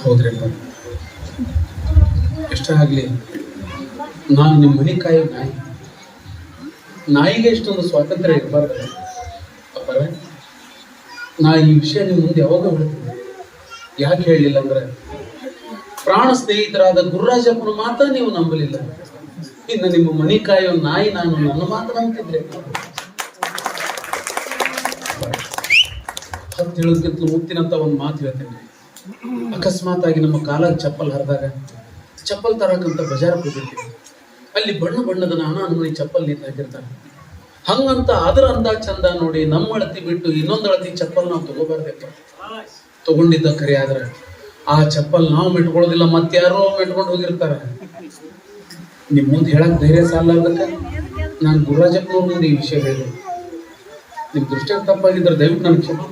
ಹೌದ್ರಪ್ಪ, ಎಷ್ಟೇ ಆಗ್ಲಿ ನಾನು ನಿಮ್ಮ ಮನೆ ಕಾಯೋ ನಾಯಿ. ನಾಯಿಗೆ ಇಷ್ಟೊಂದು ಸ್ವಾತಂತ್ರ್ಯ ಇರಬಾರ್ದು ಅಪ್ಪರ. ನಾ ಈ ವಿಷಯ ನಿಮ್ಮ ಮುಂದೆ ಯಾವಾಗ ಹೇಳ್ತೀನಿ. ಯಾಕೆ ಹೇಳಲಿಲ್ಲ ಅಂದ್ರೆ, ಪ್ರಾಣ ಸ್ನೇಹಿತರಾದ ಗುರುರಾಜಪ್ಪನ ಮಾತ್ರ ನೀವು ನಂಬಲಿಲ್ಲ. ಇನ್ನು ನಿಮ್ಮ ಮನೆ ಕಾಯೋ ನಾಯಿ ನಾನು ನನ್ನ ಮಾತು ನಂಬ್ತಿದ್ರೆ. ಹತ್ತು ಹೇಳೋದಕ್ಕಿಂತಲೂ ಮುತ್ತಿನಂತ ಒಂದು ಮಾತು ಹೇಳ್ತೇನೆ. ಅಕಸ್ಮಾತ್ ಆಗಿ ನಮ್ಮ ಕಾಲಾಗ ಚಪ್ಪಲ್ ಹರಿದಾಗ ಚಪ್ಪಲ್ ತರಕಂತ ಬಜಾರಕ್ಕೆ ಹೋಗಿರ್ತೀವಿ. ಅಲ್ಲಿ ಬಣ್ಣ ಬಣ್ಣದ ನಾನಾ ನಮೂನಿ ಚಪ್ಪಲ್ ನಿಂತಾಕಿರ್ತಾರೆ. ಹಂಗಂತ ಅದರ ಅಂದ ಚಂದ ನೋಡಿ ನಮ್ಮ ಅಳತಿ ಬಿಟ್ಟು ಇನ್ನೊಂದು ಅಳತಿ ಚಪ್ಪಲ್ ನಾವು ತಗೋಬಾರ್ದಪ್ಪ. ತಗೊಂಡಿದ್ದ ಖರೆ ಆದ್ರೆ ಆ ಚಪ್ಪಲ್ ನಾವು ಮೆಟ್ಕೊಳ್ಳೋದಿಲ್ಲ, ಮತ್ತಾರೋ ಮೆಟ್ಕೊಂಡು ಹೋಗಿರ್ತಾರೆ. ನಿಮ್ ಮುಂದೆ ಹೇಳಕ್ ಧೈರ್ಯ ಸಾಲಾರ್ದಕ್ಕ ನಾನು ಗುರುರಾಜಪ್ಪನವ್ರ ಮುಂದೆ ಈ ವಿಷಯ ಹೇಳಿದೆ. ನಿಮ್ ದೃಷ್ಟಿಯಾಗ ತಪ್ಪಾಗಿದ್ರೆ ದಯವಿಟ್ಟು ನನ್ಗೆ ಕ್ಷಮೆ ಮಾಡಿ.